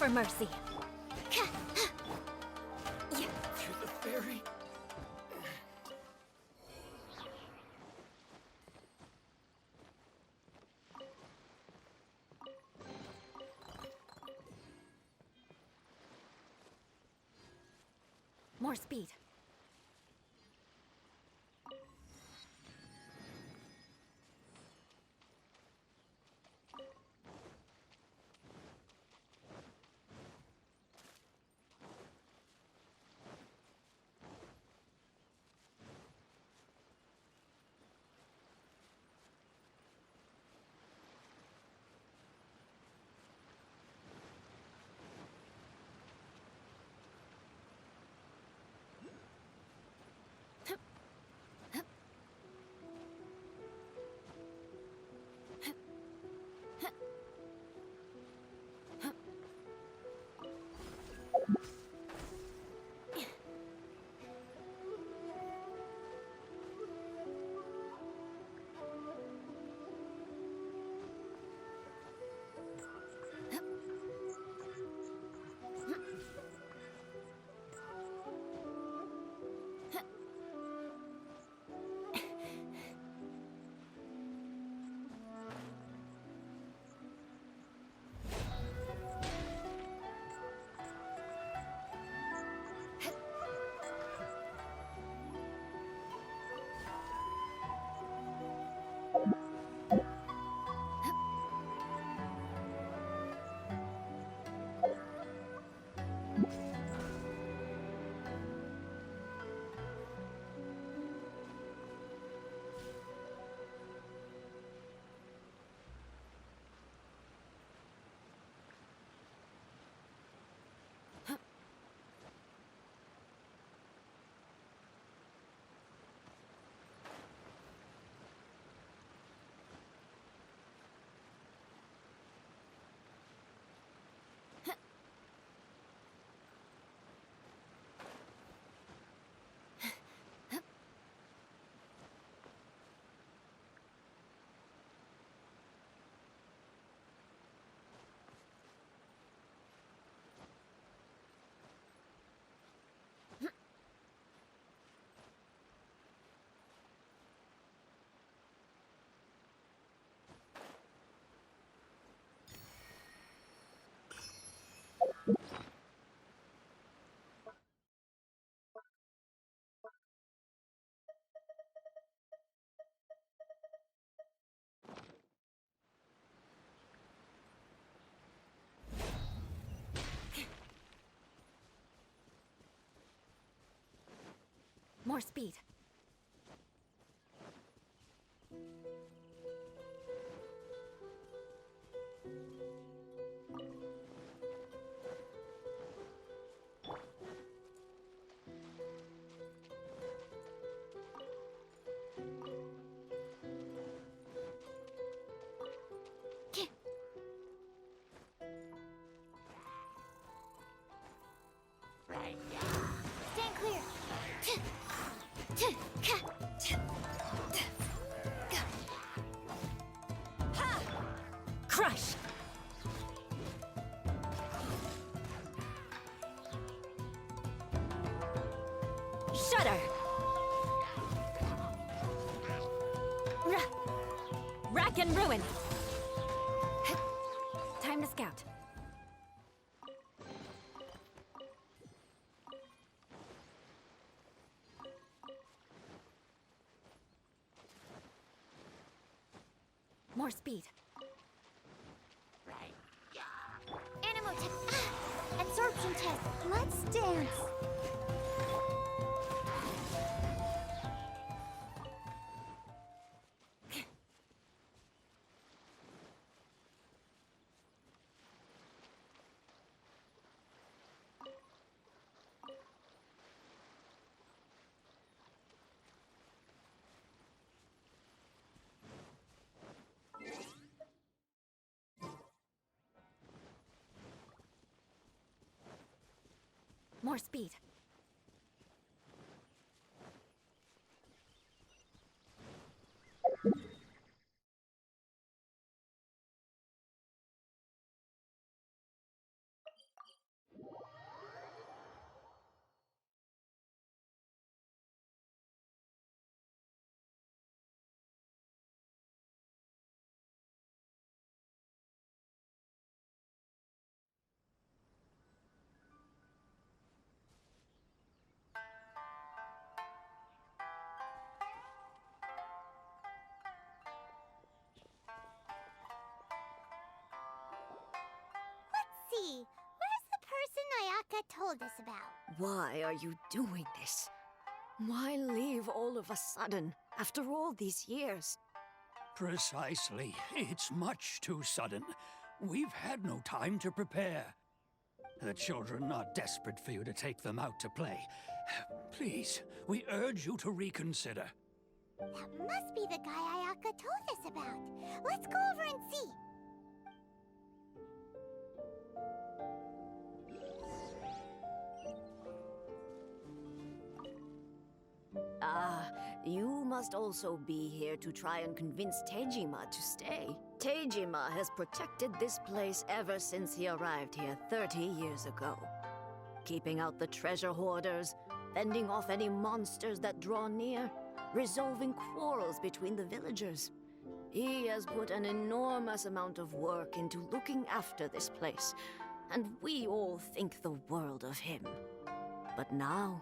for mercy. You're the fairy. More speed. More speed. Stand clear. Crush! Shudder! Rack and ruin! Time to scout. More speed. Animal absorption test. Let's dance. More speed. Ayaka told us about. Why are you doing this? Why leave all of a sudden, after all these years? Precisely. It's much too sudden. We've had no time to prepare. The children are desperate for you to take them out to play. Please, we urge you to reconsider. That must be the guy Ayaka told us about. Let's go over and see. You must also be here to try and convince Tejima to stay. Tejima has protected this place ever since he arrived here 30 years ago. Keeping out the treasure hoarders, fending off any monsters that draw near, resolving quarrels between the villagers. He has put an enormous amount of work into looking after this place, and we all think the world of him. But now,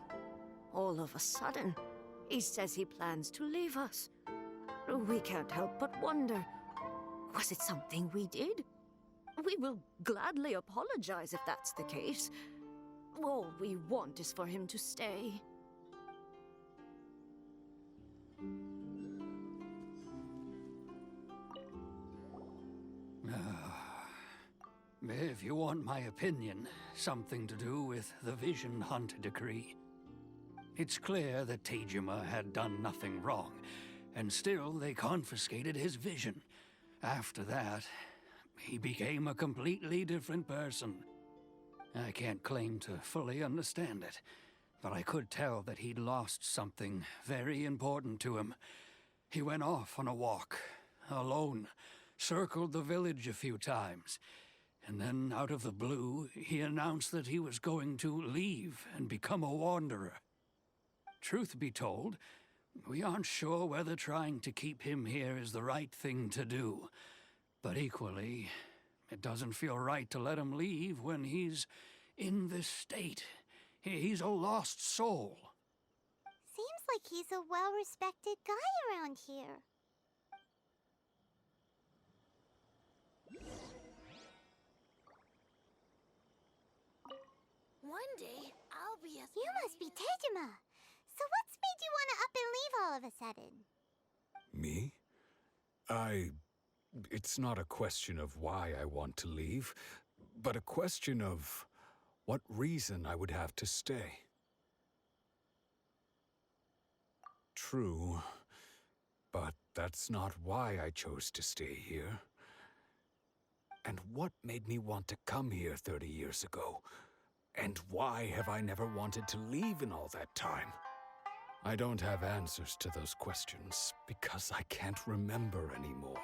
all of a sudden, he says he plans to leave us. We can't help but wonder, was it something we did? We will gladly apologize if that's the case. All we want is for him to stay. If you want my opinion, something to do with the Vision Hunt decree. It's clear that Tejima had done nothing wrong, and still they confiscated his vision. After that, he became a completely different person. I can't claim to fully understand it, but I could tell that he'd lost something very important to him. He went off on a walk, alone, circled the village a few times, and then out of the blue, he announced that he was going to leave and become a wanderer. Truth be told, we aren't sure whether trying to keep him here is the right thing to do. But equally, it doesn't feel right to let him leave when he's in this state. He's a lost soul. Seems like he's a well-respected guy around here. One day, I'll be a... You must be Tejima. So what's made you want to up and leave all of a sudden? Me? It's not a question of why I want to leave, but a question of what reason I would have to stay. True, but that's not why I chose to stay here. And what made me want to come here 30 years ago? And why have I never wanted to leave in all that time? I don't have answers to those questions because I can't remember anymore.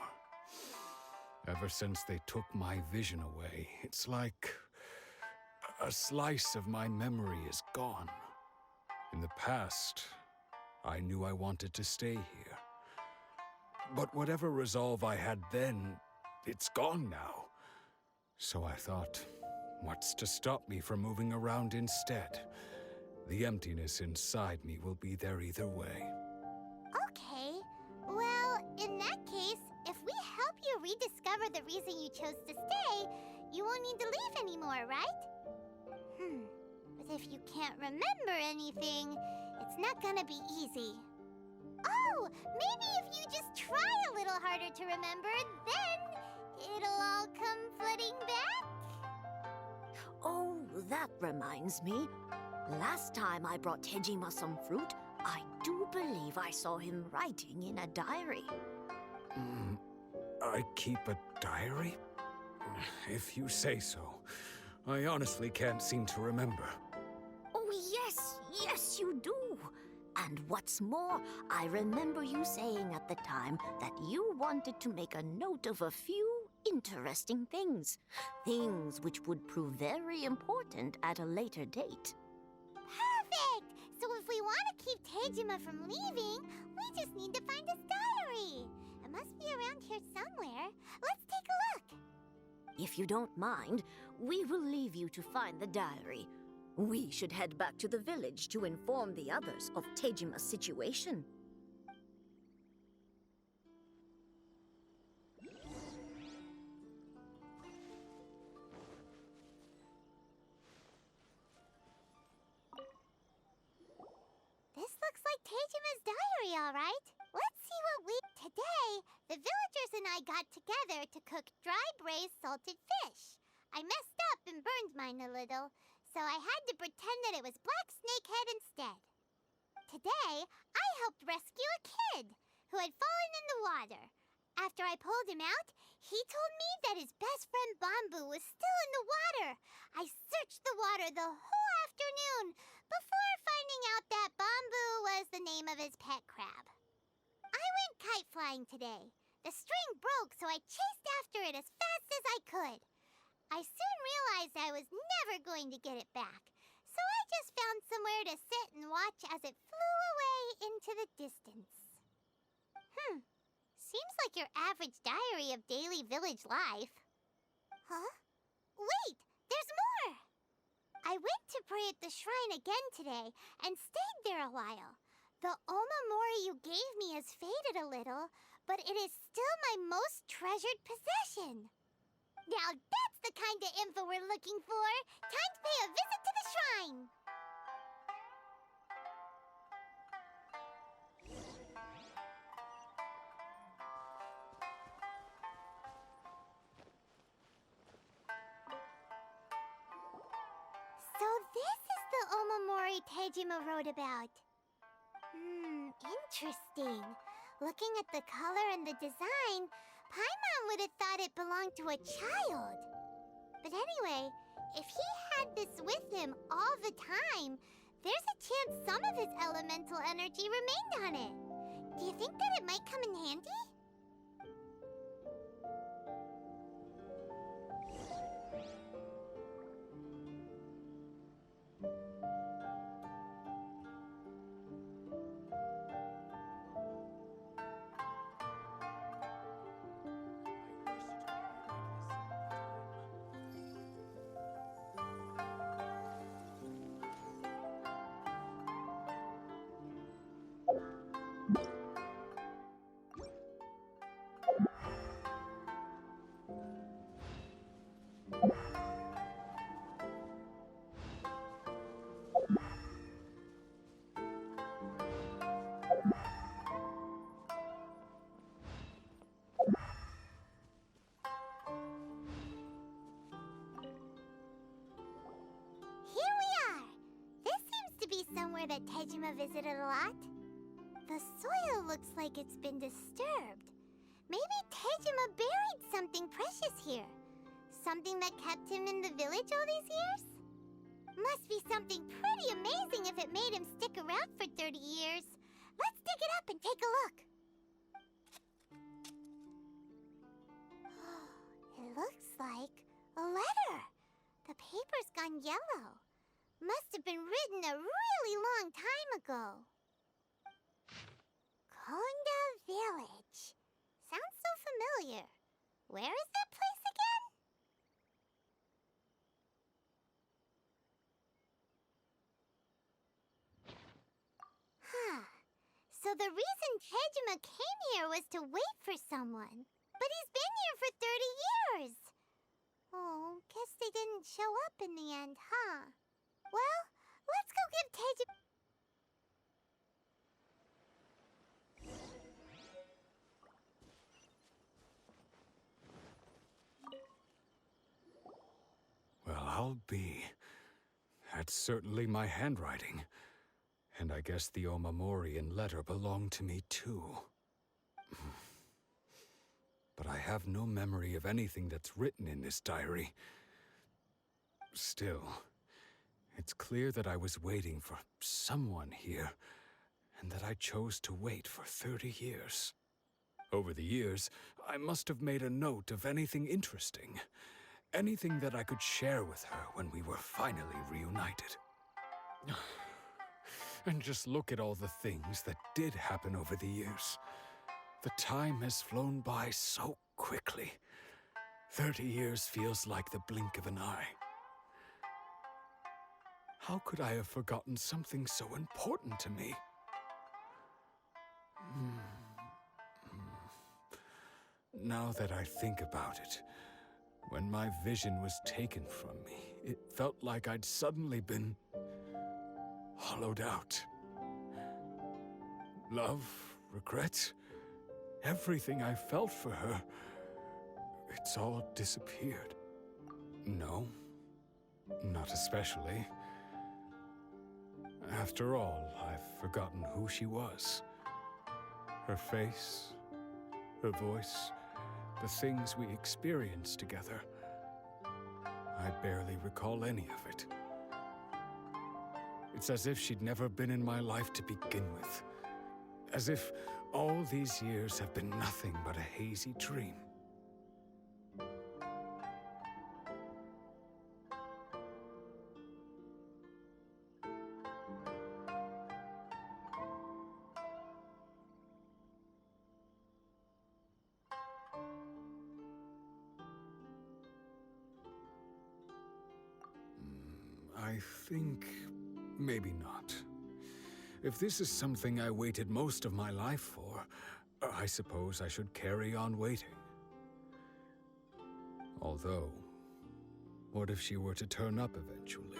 Ever since they took my vision away, it's like a slice of my memory is gone. In the past, I knew I wanted to stay here. But whatever resolve I had then, it's gone now. So I thought, what's to stop me from moving around instead? The emptiness inside me will be there either way. Okay. Well, in that case, if we help you rediscover the reason you chose to stay, you won't need to leave anymore, right? But if you can't remember anything, it's not gonna be easy. Oh, maybe if you just try a little harder to remember, then it'll all come flooding back? Oh, that reminds me. Last time I brought Tejima some fruit, I do believe I saw him writing in a diary. I keep a diary? If you say so. I honestly can't seem to remember. Oh, yes, you do. And what's more, I remember you saying at the time that you wanted to make a note of a few interesting things. Things which would prove very important at a later date. Perfect! So if we want to keep Tejima from leaving, we just need to find his diary. It must be around here somewhere. Let's take a look. If you don't mind, we will leave you to find the diary. We should head back to the village to inform the others of Tejima's situation. all right. Let's see what we... Today, the villagers and I got together to cook dry braised salted fish. I messed up and burned mine a little, so I had to pretend that it was black snakehead instead. Today, I helped rescue a kid who had fallen in the water. After I pulled him out, he told me that his best friend Bamboo was still in the water. I searched the water the whole afternoon before finding out that Bamboo was the name of his pet crab. I went kite flying today. The string broke, so I chased after it as fast as I could. I soon realized I was never going to get it back, so I just found somewhere to sit and watch as it flew away into the distance. Seems like your average diary of daily village life. Huh? Wait, there's more! I went to pray at the shrine again today and stayed there a while. The omamori you gave me has faded a little, but it is still my most treasured possession. Now that's the kind of info we're looking for. Time to pay a visit to the shrine. So this is the omamori Tejima wrote about. Interesting. Looking at the color and the design, Paimon would have thought it belonged to a child. But anyway, if he had this with him all the time, there's a chance some of his elemental energy remained on it. Do you think that it might come in handy? Somewhere that Tejima visited a lot. The soil looks like it's been disturbed. Maybe Tejima buried something precious here. Something that kept him in the village all these years? Must be something pretty amazing if it made him stick around for 30 years. Let's dig it up and take a look. It looks like a letter. The paper's gone yellow. Must have been written a really long time ago. Konda Village. Sounds so familiar. Where is that place again? So the reason Tejima came here was to wait for someone. But he's been here for 30 years. Oh, guess they didn't show up in the end, huh? Well, let's go give Tejima... Well, I'll be. That's certainly my handwriting. And I guess the Omamorian letter belonged to me too. But I have no memory of anything that's written in this diary. Still, it's clear that I was waiting for someone here, and that I chose to wait for 30 years. Over the years, I must have made a note of anything interesting. Anything that I could share with her when we were finally reunited. And just look at all the things that did happen over the years. The time has flown by so quickly. 30 years feels like the blink of an eye. How could I have forgotten something so important to me? Now that I think about it, when my vision was taken from me, it felt like I'd suddenly been hollowed out. Love regrets, everything I felt for her, it's all disappeared. No, not especially. After all, I've forgotten who she was. Her face, her voice, the things we experienced together. I barely recall any of it. It's as if she'd never been in my life to begin with. As if all these years have been nothing but a hazy dream. I think maybe not. If this is something I waited most of my life for, I suppose I should carry on waiting. Although, what if she were to turn up eventually,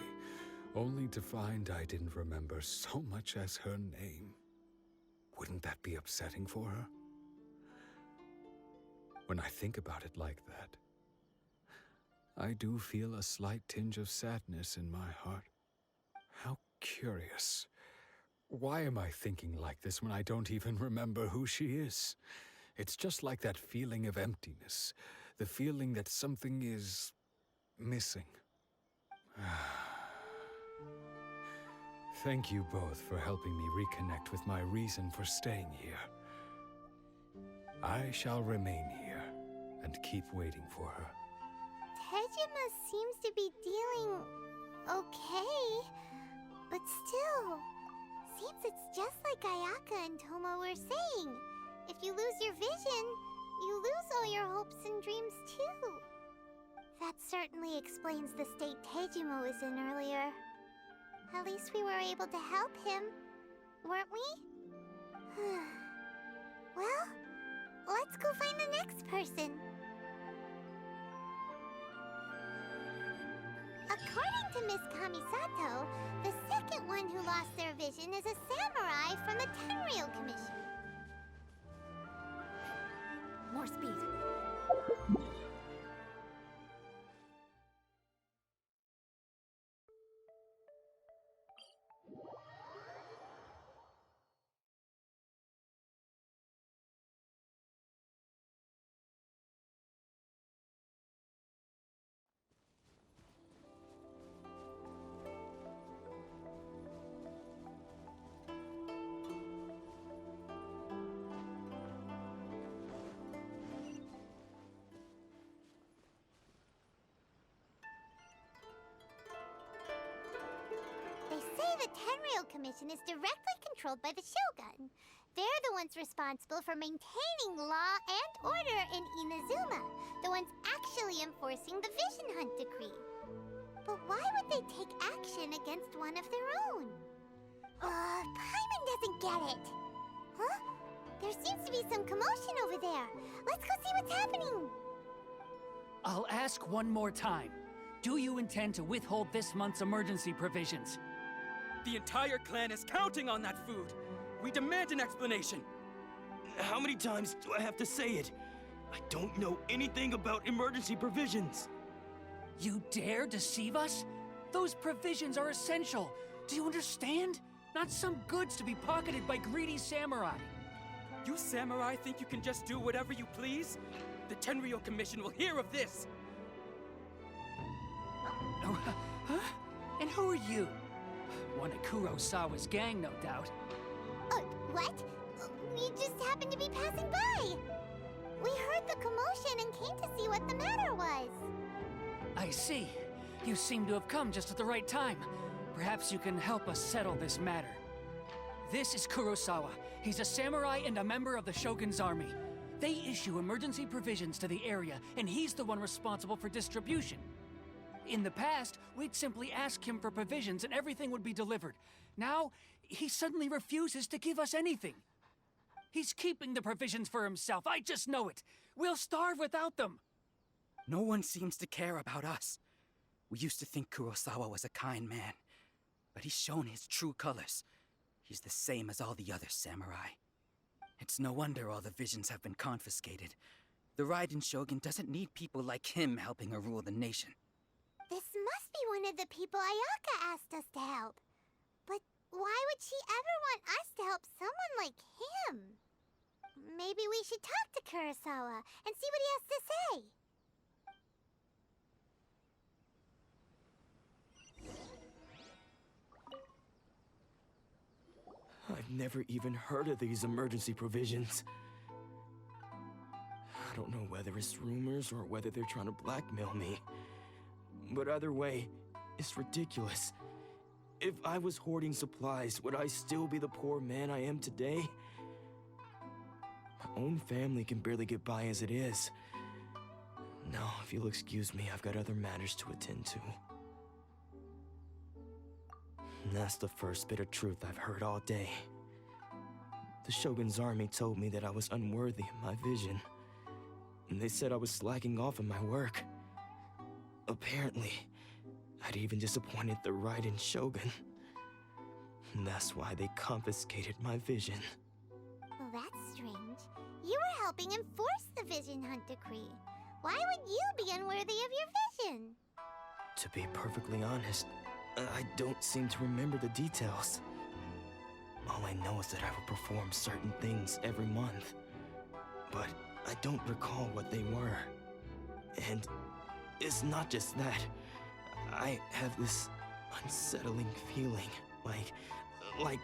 only to find I didn't remember so much as her name? Wouldn't that be upsetting for her? When I think about it like that, I do feel a slight tinge of sadness in my heart. How curious. Why am I thinking like this when I don't even remember who she is? It's just like that feeling of emptiness, the feeling that something is missing. Thank you both for helping me reconnect with my reason for staying here. I shall remain here and keep waiting for her. Tejima seems to be dealing okay, but still, seems it's just like Ayaka and Tomo were saying. If you lose your vision, you lose all your hopes and dreams too. That certainly explains the state Tejima was in earlier. At least we were able to help him, weren't we? Well, let's go find the next person. According to Miss Kamisato, the second one who lost their vision is a samurai from the Tenryou Commission. More speed. The Tenryou Commission is directly controlled by the Shogun. They're the ones responsible for maintaining law and order in Inazuma, the ones actually enforcing the Vision Hunt Decree. But why would they take action against one of their own? Paimon doesn't get it. Huh? There seems to be some commotion over there. Let's go see what's happening. I'll ask one more time. Do you intend to withhold this month's emergency provisions? The entire clan is counting on that food! We demand an explanation! How many times do I have to say it? I don't know anything about emergency provisions! You dare deceive us? Those provisions are essential. Do you understand? Not some goods to be pocketed by greedy samurai. You samurai think you can just do whatever you please? The Tenryou Commission will hear of this! Oh, huh? And who are you? One of Kurosawa's gang, no doubt. What? We just happened to be passing by. We heard the commotion and came to see what the matter was. I see. You seem to have come just at the right time. Perhaps you can help us settle this matter. This is Kurosawa. He's a samurai and a member of the Shogun's army. They issue emergency provisions to the area, and he's the one responsible for distribution. In the past, we'd simply ask him for provisions and everything would be delivered. Now, he suddenly refuses to give us anything. He's keeping the provisions for himself. I just know it. We'll starve without them. No one seems to care about us. We used to think Kurosawa was a kind man, but he's shown his true colors. He's the same as all the other samurai. It's no wonder all the visions have been confiscated. The Raiden Shogun doesn't need people like him helping her rule the nation. This must be one of the people Ayaka asked us to help. But why would she ever want us to help someone like him? Maybe we should talk to Kurosawa and see what he has to say. I've never even heard of these emergency provisions. I don't know whether it's rumors or whether they're trying to blackmail me. But either way, it's ridiculous. If I was hoarding supplies, would I still be the poor man I am today? My own family can barely get by as it is. Now, if you'll excuse me, I've got other matters to attend to. And that's the first bit of truth I've heard all day. The Shogun's army told me that I was unworthy of my vision. And they said I was slacking off in my work. Apparently, I'd even disappointed the Raiden Shogun. And that's why they confiscated my vision. Well, that's strange. You were helping enforce the Vision Hunt Decree. Why would you be unworthy of your vision? To be perfectly honest, I don't seem to remember the details. All I know is that I would perform certain things every month. But I don't recall what they were. And it's not just that. I have this unsettling feeling, like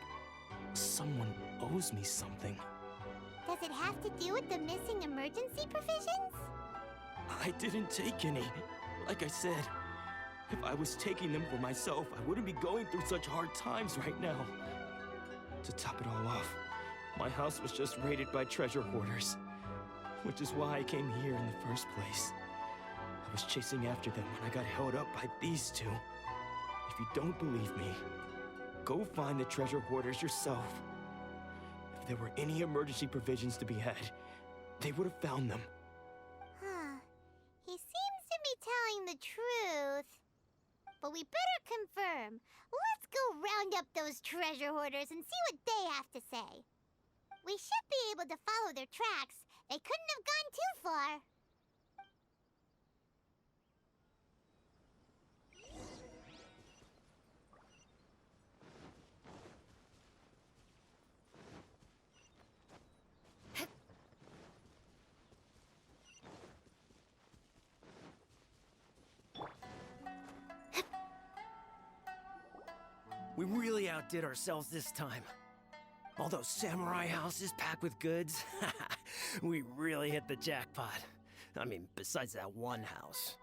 someone owes me something. Does it have to do with the missing emergency provisions? I didn't take any. Like I said, if I was taking them for myself, I wouldn't be going through such hard times right now. To top it all off, my house was just raided by treasure hoarders, which is why I came here in the first place. I was chasing after them when I got held up by these two. If you don't believe me, go find the treasure hoarders yourself. If there were any emergency provisions to be had, they would have found them. Huh. He seems to be telling the truth. But we better confirm. Let's go round up those treasure hoarders and see what they have to say. We should be able to follow their tracks. They couldn't have gone too far. We really outdid ourselves this time. All those samurai houses packed with goods. We really hit the jackpot. I mean, besides that one house.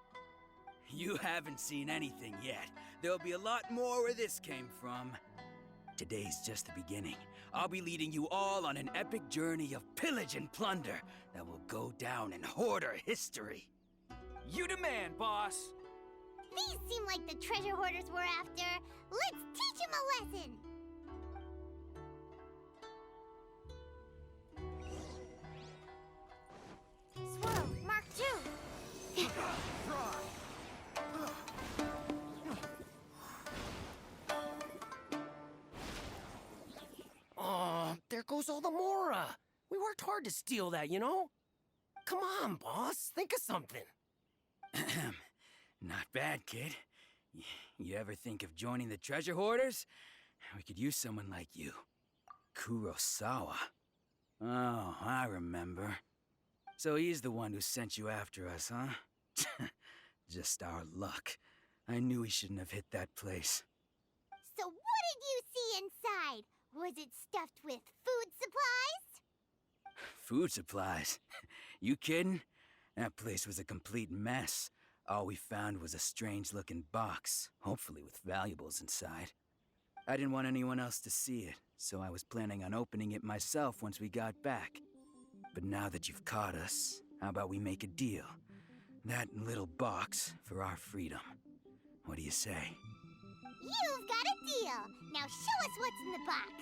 You haven't seen anything yet. There'll be a lot more where this came from. Today's just the beginning. I'll be leading you all on an epic journey of pillage and plunder that will go down in hoarder history. You demand, boss. These seem like the treasure hoarders we're after. Let's teach them a lesson. Swirl, Mark II. Oh, there goes all the Mora. We worked hard to steal that, you know? Come on, boss. Think of something. Not bad, kid. You ever think of joining the treasure hoarders? We could use someone like you. Kurosawa. Oh, I remember. So he's the one who sent you after us, huh? Just our luck. I knew he shouldn't have hit that place. So what did you see inside? Was it stuffed with food supplies? Food supplies? You kidding? That place was a complete mess. All we found was a strange-looking box, hopefully with valuables inside. I didn't want anyone else to see it, so I was planning on opening it myself once we got back. But now that you've caught us, how about we make a deal? That little box for our freedom. What do you say? You've got a deal. Now show us what's in the box.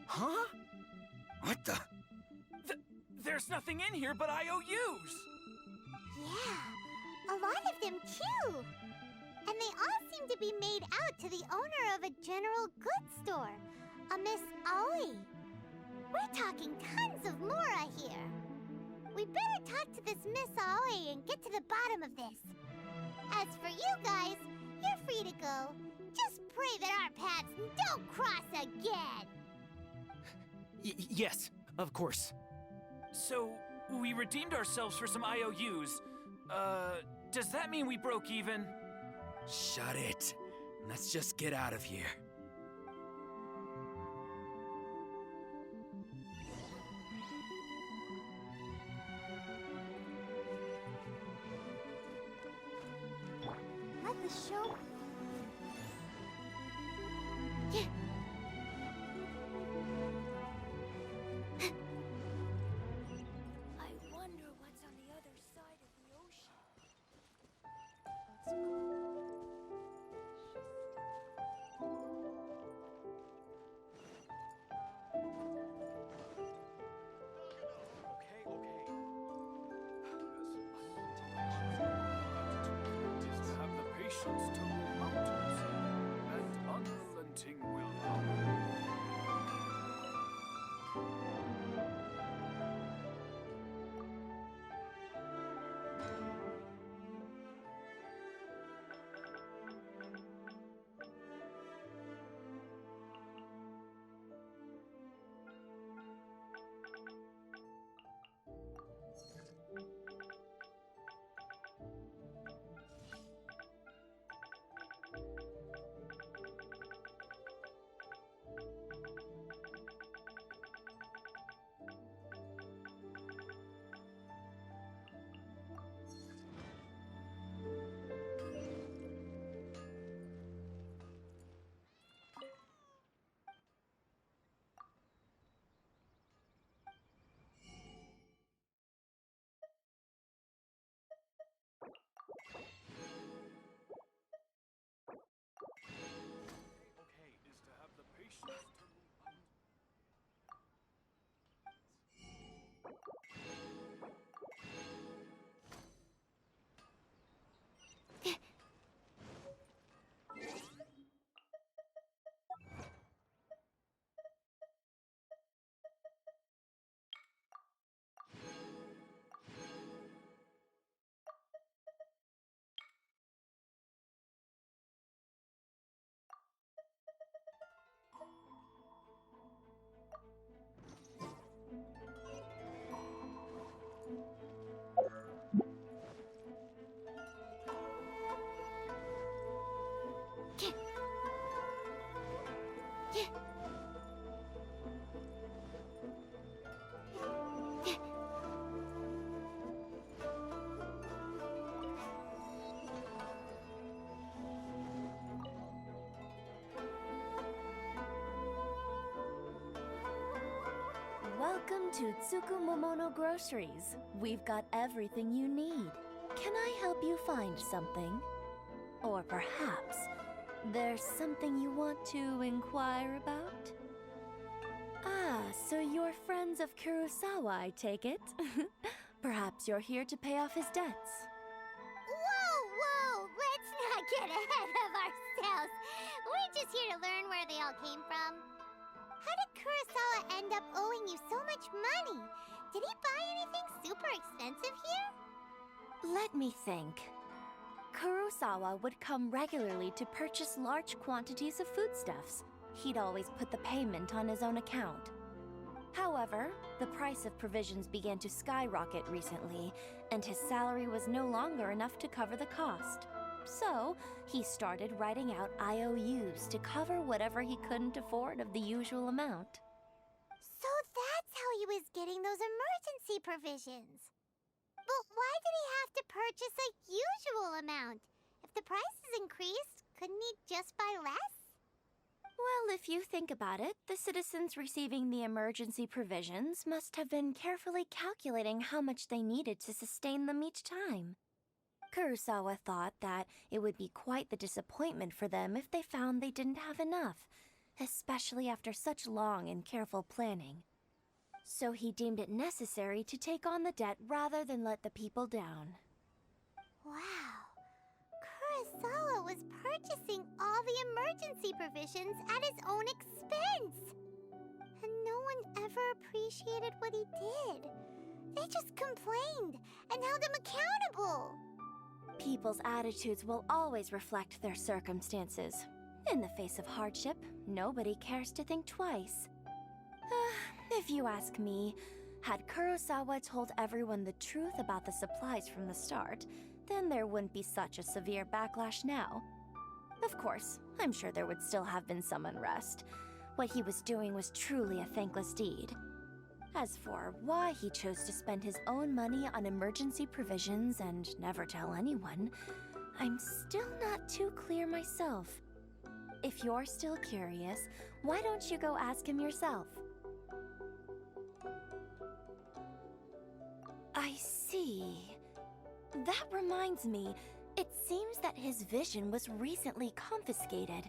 Huh? What the? There's nothing in here but IOUs. Yeah, a lot of them too. And they all seem to be made out to the owner of a general goods store, a Miss Aoi. We're talking tons of Mora here. We better talk to this Miss Aoi and get to the bottom of this. As for you guys, you're free to go. Just pray that our paths don't cross again. Yes, of course. So, we redeemed ourselves for some IOUs. Does that mean we broke even? Shut it. Let's just get out of here. Let the show... Yeah. I wonder what's on the other side of the ocean. Have the patience to move mountains, and unrelenting will. Okay, is to have the patience to move mountains. Welcome to Tsukumomono Groceries. We've got everything you need. Can I help you find something? Or perhaps there's something you want to inquire about? Ah, so you're friends of Kurosawa, I take it? Perhaps you're here to pay off his debts. Whoa! Let's not get ahead of ourselves. We're just here to learn where they all came from. How did Kurosawa end up owing you so much money? Did he buy anything super expensive here? Let me think. Kurosawa would come regularly to purchase large quantities of foodstuffs. He'd always put the payment on his own account. However, the price of provisions began to skyrocket recently, and his salary was no longer enough to cover the cost. So, he started writing out IOUs to cover whatever he couldn't afford of the usual amount. So that's how he was getting those emergency provisions. But why did he have to purchase a usual amount? If the prices increased, couldn't he just buy less? Well, if you think about it, the citizens receiving the emergency provisions must have been carefully calculating how much they needed to sustain them each time. Kurosawa thought that it would be quite the disappointment for them if they found they didn't have enough, especially after such long and careful planning. So he deemed it necessary to take on the debt rather than let the people down. Wow. Kurosawa was purchasing all the emergency provisions at his own expense. And no one ever appreciated what he did. They just complained and held him accountable. People's attitudes will always reflect their circumstances. In the face of hardship, nobody cares to think twice. If you ask me, had Kurosawa told everyone the truth about the supplies from the start, then there wouldn't be such a severe backlash now. Of course, I'm sure there would still have been some unrest. What he was doing was truly a thankless deed. As for why he chose to spend his own money on emergency provisions and never tell anyone, I'm still not too clear myself. If you're still curious, why don't you go ask him yourself? I see. That reminds me, it seems that his vision was recently confiscated.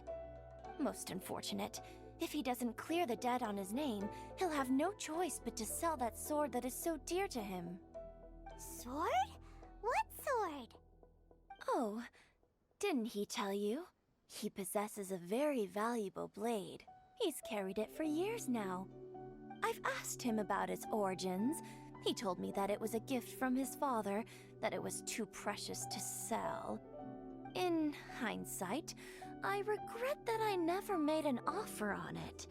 Most unfortunate. If he doesn't clear the debt on his name, he'll have no choice but to sell that sword that is so dear to him. Sword? What sword? Oh, didn't he tell you? He possesses a very valuable blade. He's carried it for years now. I've asked him about its origins. He told me that it was a gift from his father, that it was too precious to sell. In hindsight, I regret that I never made an offer on it.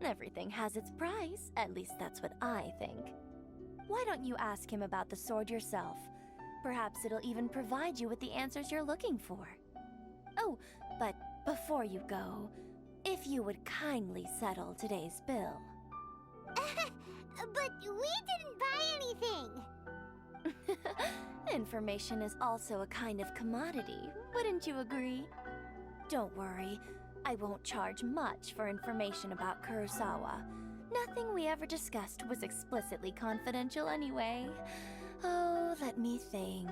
Everything has its price, at least that's what I think. Why don't you ask him about the sword yourself? Perhaps it'll even provide you with the answers you're looking for. Oh, but before you go, if you would kindly settle today's bill. But we didn't buy anything! Information is also a kind of commodity, wouldn't you agree? Don't worry, I won't charge much for information about Kurosawa. Nothing we ever discussed was explicitly confidential anyway. Oh, let me think.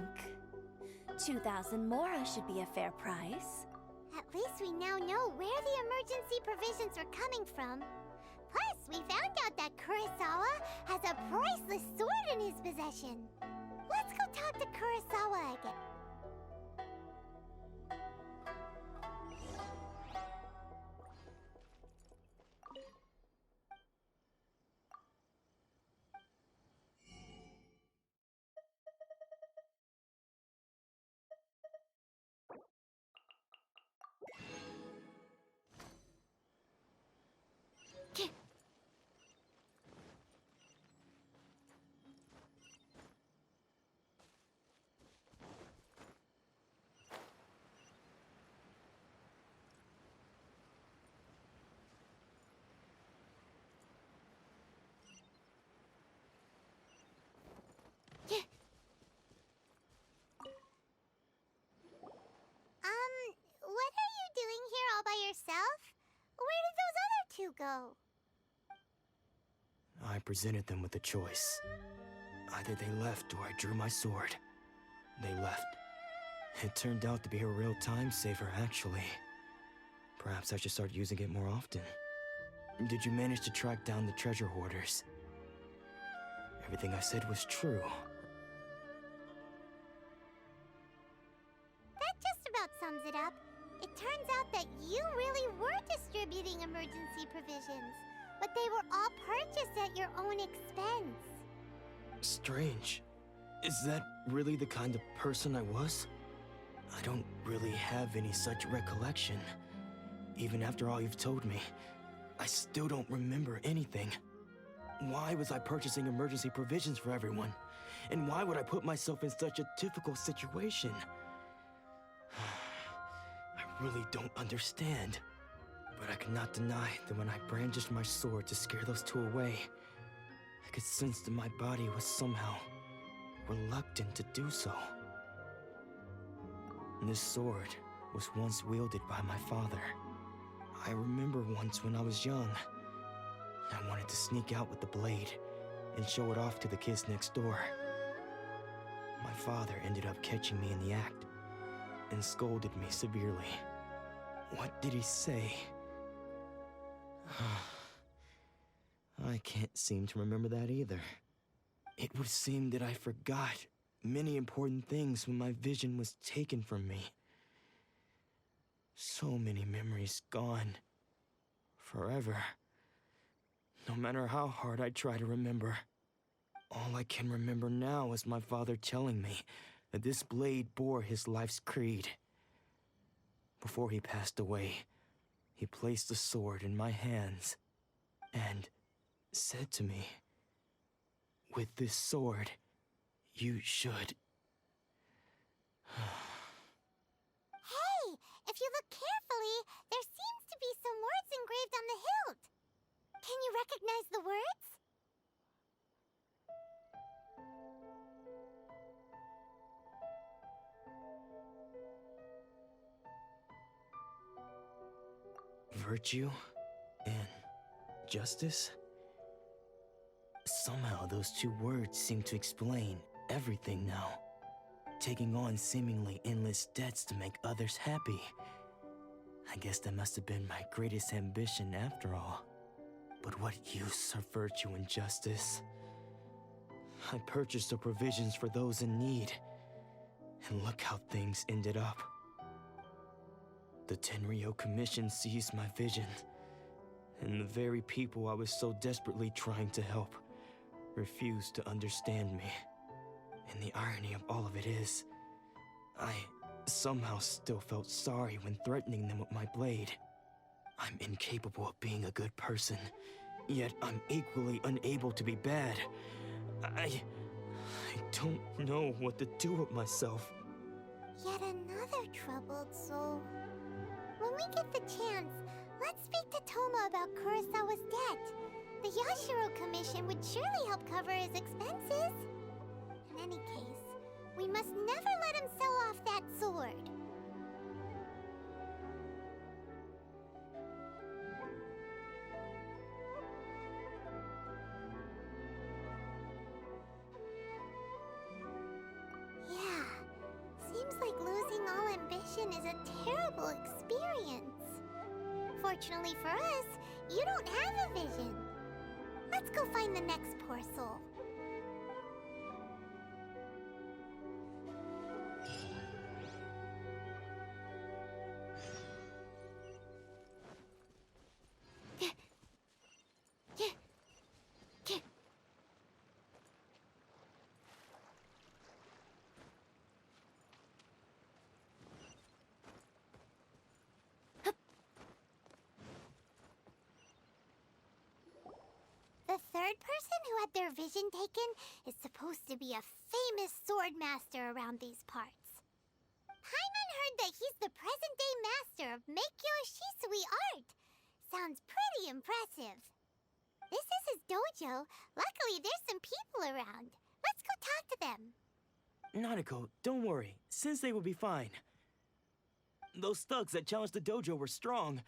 2,000 mora should be a fair price. At least we now know where the emergency provisions are coming from. Plus, we found out that Kurosawa has a priceless sword in his possession. Let's go talk to Kurosawa again. What are you doing here all by yourself? Where did those other two go? I presented them with a choice. Either they left or I drew my sword. They left. It turned out to be a real time saver, actually. Perhaps I should start using it more often. Did you manage to track down the treasure hoarders? Everything I said was true. That just about sums it up. It turns out that you really were distributing emergency provisions, but they were all purchased at your own expense. Strange. Is that really the kind of person I was? I don't really have any such recollection. Even after all you've told me, I still don't remember anything. Why was I purchasing emergency provisions for everyone? And why would I put myself in such a difficult situation? I really don't understand. But I cannot deny that when I brandished my sword to scare those two away, I could sense that my body was somehow reluctant to do so. This sword was once wielded by my father. I remember once when I was young, I wanted to sneak out with the blade and show it off to the kids next door. My father ended up catching me in the act and scolded me severely. What did he say? I can't seem to remember that either. It would seem that I forgot many important things when my vision was taken from me. So many memories gone. Forever. No matter how hard I try to remember, all I can remember now is my father telling me that this blade bore his life's creed. Before he passed away, he placed the sword in my hands and said to me, "With this sword, you should..." Hey, if you look carefully, there seems to be some words engraved on the hilt. Can you recognize the words? Virtue and justice? Somehow those two words seem to explain everything now. Taking on seemingly endless debts to make others happy. I guess that must have been my greatest ambition after all. But what use are virtue and justice? I purchased the provisions for those in need. And look how things ended up. The Tenryo Commission seized my vision. And the very people I was so desperately trying to help refused to understand me. And the irony of all of it is, I somehow still felt sorry when threatening them with my blade. I'm incapable of being a good person, yet I'm equally unable to be bad. I don't know what to do with myself. Yet another troubled soul. When we get the chance, let's speak to Toma about Kurosawa's debt. The Yashiro Commission would surely help cover his expenses. In any case, we must never let him sell off that sword. Yeah, seems like losing all ambition is a terrible experience. Fortunately for us, you don't have a vision. Let's go find the next poor soul. The third person who had their vision taken is supposed to be a famous sword master around these parts. Paimon heard that he's the present-day master of Meikyo Shisui art. Sounds pretty impressive. This is his dojo. Luckily, there's some people around. Let's go talk to them. Nanako, don't worry. Sensei will be fine. Those thugs that challenged the dojo were strong,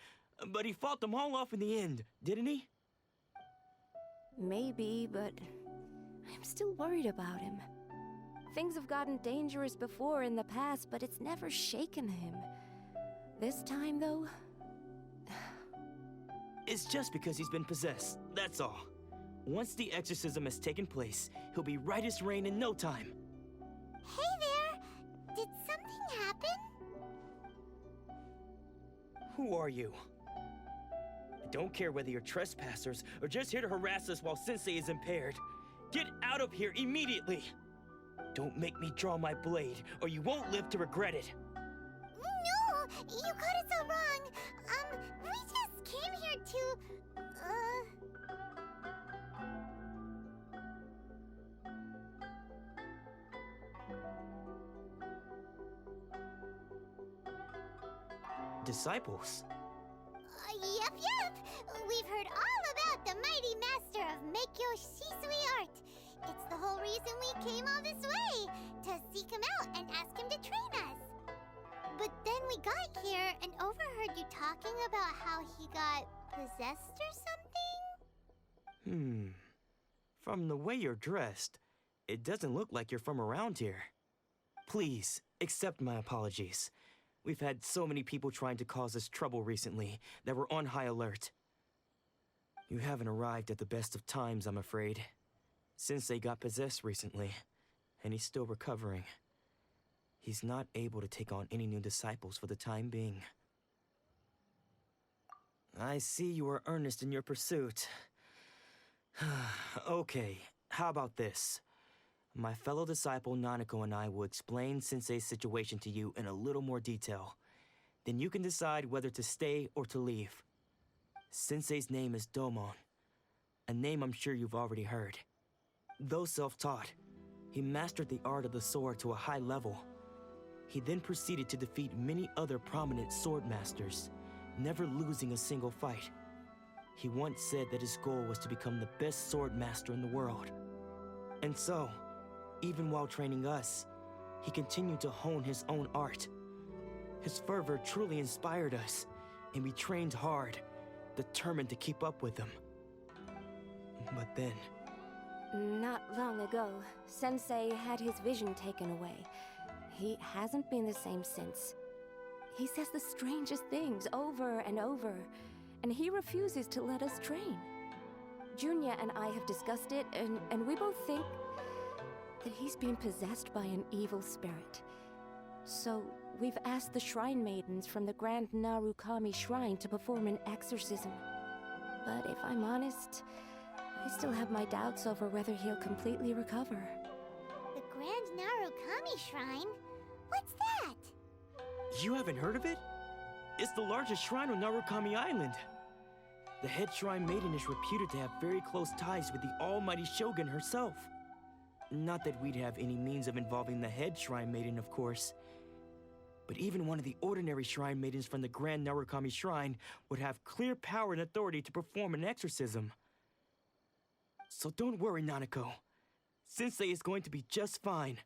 but he fought them all off in the end, didn't he? Maybe, but I'm still worried about him. Things have gotten dangerous before in the past, but it's never shaken him. This time, though... It's just because he's been possessed, that's all. Once the exorcism has taken place, he'll be right as rain in no time. Hey there! Did something happen? Who are you? I don't care whether you're trespassers or just here to harass us while Sensei is impaired. Get out of here immediately! Don't make me draw my blade, or you won't live to regret it. No! You got it so wrong! We just came here to... Disciples? Yep. We've heard all about the mighty master of Meikyo Shisui art. It's the whole reason we came all this way, to seek him out and ask him to train us. But then we got here and overheard you talking about how he got possessed or something? From the way you're dressed, it doesn't look like you're from around here. Please, accept my apologies. We've had so many people trying to cause us trouble recently that we're on high alert. You haven't arrived at the best of times, I'm afraid. Sensei got possessed recently, and he's still recovering. He's not able to take on any new disciples for the time being. I see you are earnest in your pursuit. Okay, how about this? My fellow disciple Nanako and I will explain Sensei's situation to you in a little more detail. Then you can decide whether to stay or to leave. Sensei's name is Domon, a name I'm sure you've already heard. Though self-taught, he mastered the art of the sword to a high level. He then proceeded to defeat many other prominent sword masters, never losing a single fight. He once said that his goal was to become the best sword master in the world. And so, even while training us, he continued to hone his own art. His fervor truly inspired us, and we trained hard, determined to keep up with him. But then... Not long ago, Sensei had his vision taken away. He hasn't been the same since. He says the strangest things over and over, and he refuses to let us train. Junya and I have discussed it, and we both think that he's been possessed by an evil spirit. So, we've asked the shrine maidens from the Grand Narukami Shrine to perform an exorcism. But if I'm honest, I still have my doubts over whether he'll completely recover. The Grand Narukami Shrine? What's that? You haven't heard of it? It's the largest shrine on Narukami Island. The head shrine maiden is reputed to have very close ties with the almighty Shogun herself. Not that we'd have any means of involving the head shrine maiden, of course. But even one of the ordinary shrine maidens from the Grand Narukami Shrine would have clear power and authority to perform an exorcism. So don't worry, Nanako. Sensei is going to be just fine.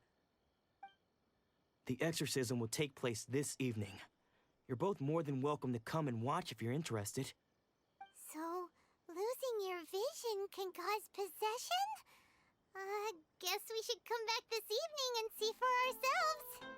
The exorcism will take place this evening. You're both more than welcome to come and watch if you're interested. So, losing your vision can cause possession? Guess we should come back this evening and see for ourselves.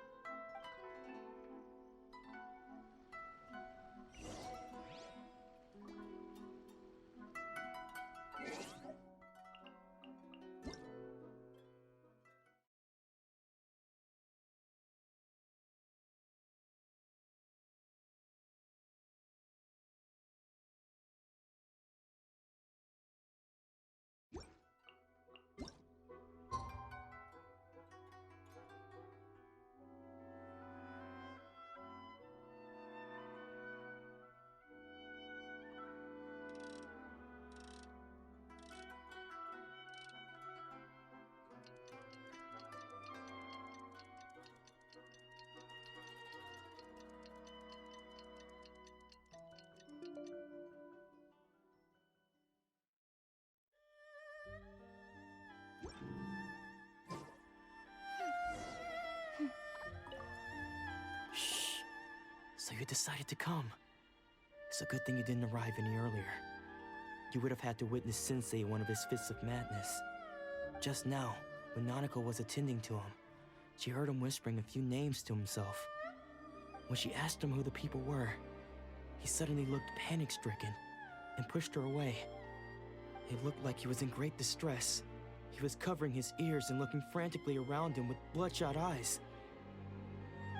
Shh. So you decided to come. It's a good thing you didn't arrive any earlier. You would have had to witness Sensei in one of his fits of madness. Just now, when Nanako was attending to him, she heard him whispering a few names to himself. When she asked him who the people were, he suddenly looked panic-stricken and pushed her away. It looked like he was in great distress. He was covering his ears and looking frantically around him with bloodshot eyes.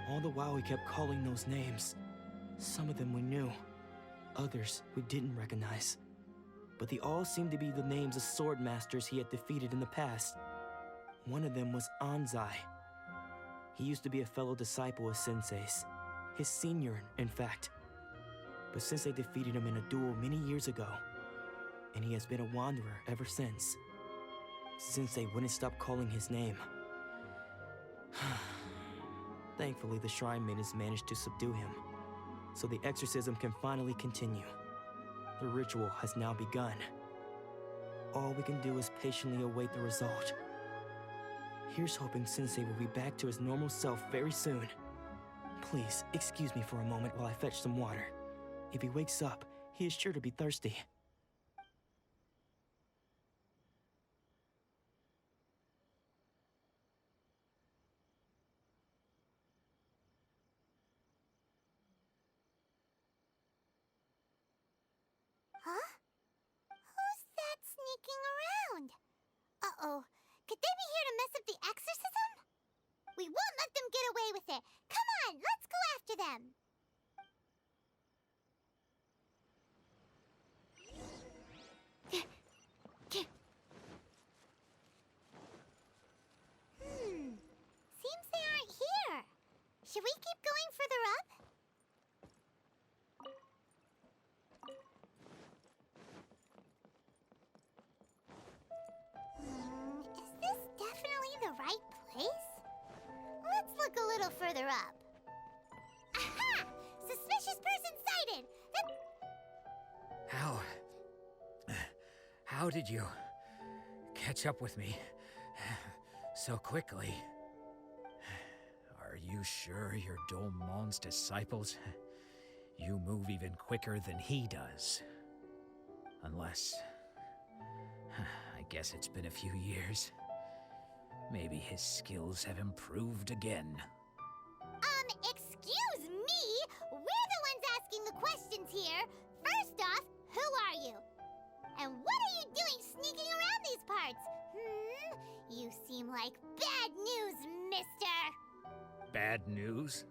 All the while he kept calling those names. Some of them we knew, others we didn't recognize. But they all seemed to be the names of sword masters he had defeated in the past. One of them was Anzai. He used to be a fellow disciple of Sensei's, his senior, in fact. But Sensei defeated him in a duel many years ago, and he has been a wanderer ever since. Sensei wouldn't stop calling his name. Thankfully, the shrine maidens managed to subdue him, so the exorcism can finally continue. The ritual has now begun. All we can do is patiently await the result. Here's hoping Sensei will be back to his normal self very soon. Please, excuse me for a moment while I fetch some water. If he wakes up, he is sure to be thirsty. Huh? Who's that sneaking around? Uh-oh. Could they be here to mess up the exorcism? We won't let them get away with it. Come on, let's go after them. up. Aha! Suspicious person sighted! How did you catch up with me so quickly? Are you sure you're Dolmon's disciples? You move even quicker than he does. Unless... I guess it's been a few years. Maybe his skills have improved again. Excuse me? We're the ones asking the questions here. First off, who are you? And what are you doing sneaking around these parts? You seem like bad news, mister. Bad news?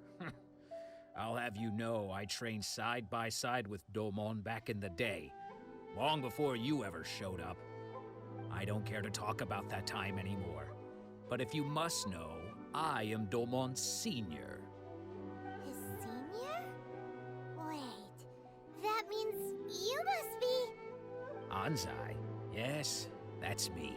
I'll have you know I trained side by side with Domon back in the day, long before you ever showed up. I don't care to talk about that time anymore. But if you must know, I am Domon's senior. His senior? Wait, that means you must be... Anzai? Yes, that's me.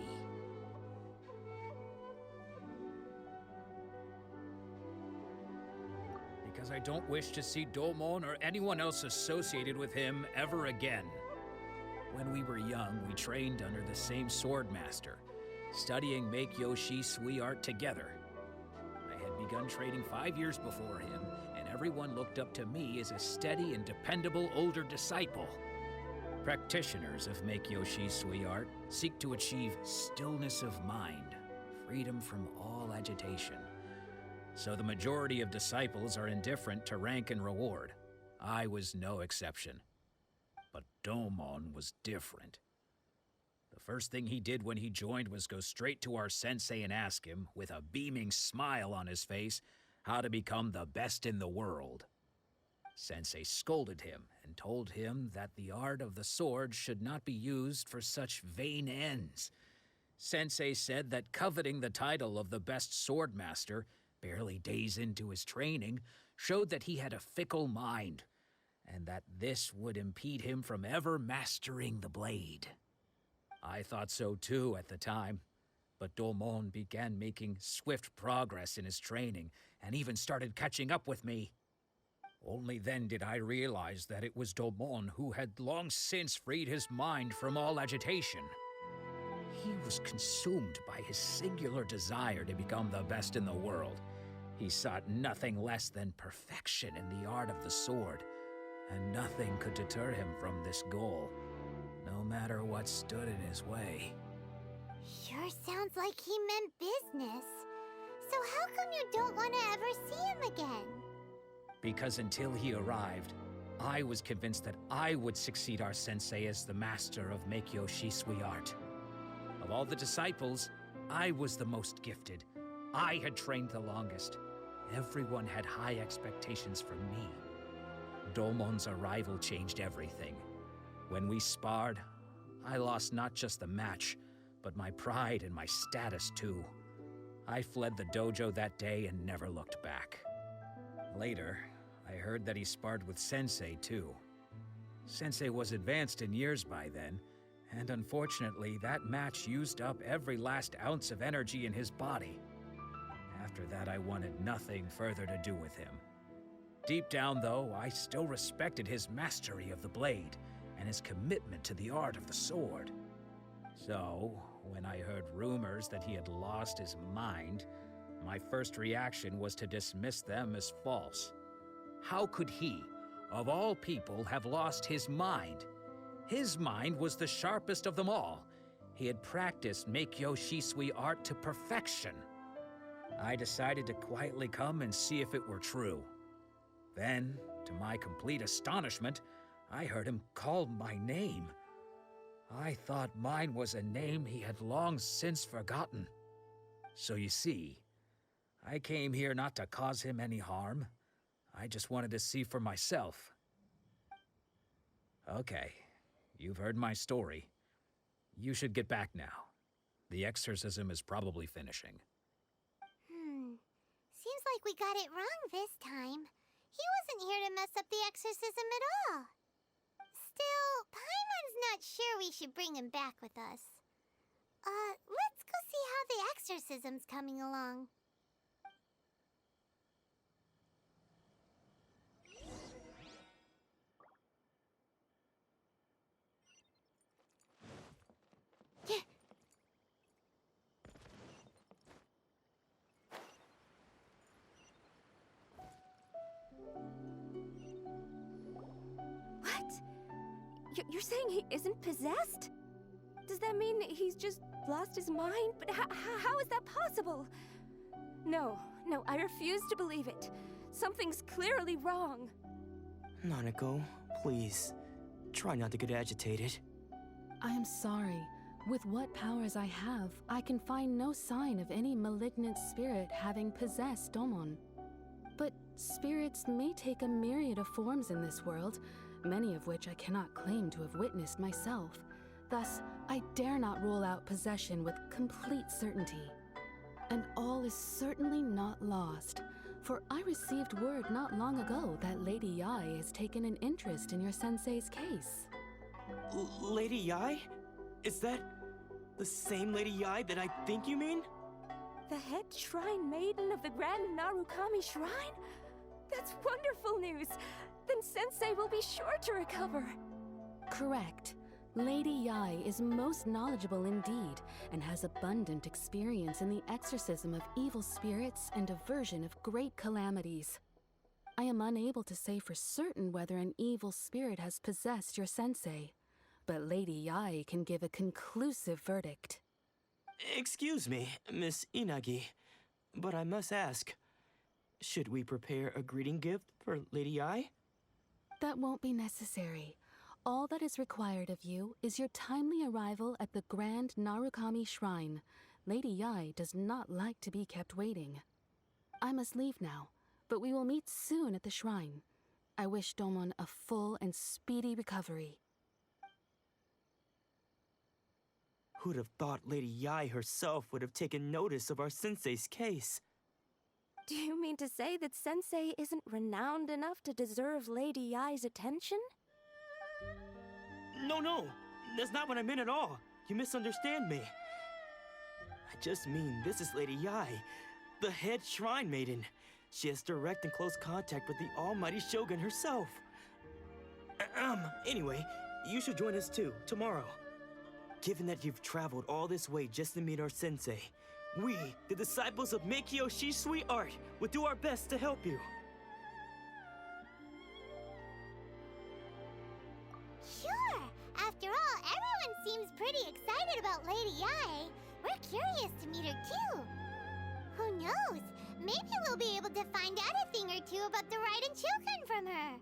Because I don't wish to see Domon or anyone else associated with him ever again. When we were young, we trained under the same sword master, studying Make-Yoshi Sui art together. I had begun training 5 years before him, and everyone looked up to me as a steady and dependable older disciple. Practitioners of Make-Yoshi Sui art seek to achieve stillness of mind, freedom from all agitation. So the majority of disciples are indifferent to rank and reward. I was no exception. But Domon was different. The first thing he did when he joined was go straight to our sensei and ask him, with a beaming smile on his face, how to become the best in the world. Sensei scolded him and told him that the art of the sword should not be used for such vain ends. Sensei said that coveting the title of the best sword master, barely days into his training, showed that he had a fickle mind, and that this would impede him from ever mastering the blade. I thought so too at the time, but Domon began making swift progress in his training and even started catching up with me. Only then did I realize that it was Domon who had long since freed his mind from all agitation. He was consumed by his singular desire to become the best in the world. He sought nothing less than perfection in the art of the sword, and nothing could deter him from this goal, no matter what stood in his way. Sure sounds like he meant business. So how come you don't want to ever see him again? Because until he arrived, I was convinced that I would succeed our sensei as the master of Make-Yoshi Sui art. Of all the disciples, I was the most gifted. I had trained the longest. Everyone had high expectations from me. Domon's arrival changed everything. When we sparred, I lost not just the match, but my pride and my status too. I fled the dojo that day and never looked back. Later, I heard that he sparred with Sensei too. Sensei was advanced in years by then, and unfortunately that match used up every last ounce of energy in his body. After that, I wanted nothing further to do with him. Deep down, though, I still respected his mastery of the blade and his commitment to the art of the sword. So, when I heard rumors that he had lost his mind, my first reaction was to dismiss them as false. How could he, of all people, have lost his mind? His mind was the sharpest of them all. He had practiced Make-Yoshi Sui art to perfection. I decided to quietly come and see if it were true. Then, to my complete astonishment, I heard him call my name. I thought mine was a name he had long since forgotten. So you see, I came here not to cause him any harm. I just wanted to see for myself. Okay, you've heard my story. You should get back now. The exorcism is probably finishing. Seems like we got it wrong this time. He wasn't here to mess up the exorcism at all. Still, Paimon's not sure we should bring him back with us. Let's go see how the exorcism's coming along. You're saying he isn't possessed? Does that mean he's just lost his mind? But how is that possible? No, I refuse to believe it. Something's clearly wrong. Nanako, please. Try not to get agitated. I am sorry. With what powers I have, I can find no sign of any malignant spirit having possessed Domon. But spirits may take a myriad of forms in this world, many of which I cannot claim to have witnessed myself. Thus, I dare not rule out possession with complete certainty. And all is certainly not lost, for I received word not long ago that Lady Yai has taken an interest in your sensei's case. Lady Yai? Is that the same Lady Yai that I think you mean? The head shrine maiden of the Grand Narukami Shrine? That's wonderful news! Then Sensei will be sure to recover. Correct. Lady Yai is most knowledgeable indeed, and has abundant experience in the exorcism of evil spirits and aversion of great calamities. I am unable to say for certain whether an evil spirit has possessed your sensei, but Lady Yai can give a conclusive verdict. Excuse me, Miss Inagi, but I must ask, should we prepare a greeting gift for Lady Yai? That won't be necessary. All that is required of you is your timely arrival at the Grand Narukami Shrine. Lady Yai does not like to be kept waiting. I must leave now, but we will meet soon at the shrine. I wish Domon a full and speedy recovery. Who'd have thought Lady Yai herself would have taken notice of our sensei's case? Do you mean to say that Sensei isn't renowned enough to deserve Lady Yai's attention? No, that's not what I meant at all. You misunderstand me. I just mean this is Lady Yai, the head shrine maiden. She has direct and close contact with the almighty Shogun herself. Anyway, you should join us too, tomorrow. Given that you've traveled all this way just to meet our sensei, we, the disciples of Meikyo Shisui Art, will do our best to help you. Sure! After all, everyone seems pretty excited about Lady Yai. We're curious to meet her too. Who knows? Maybe we'll be able to find out a thing or two about the Raiden Shogun from her.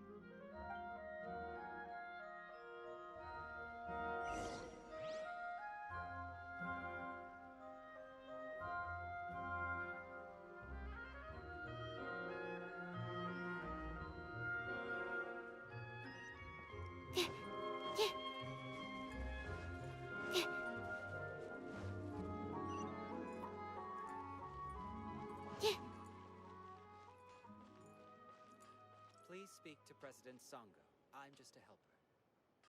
Please speak to President Sango. I'm just a helper.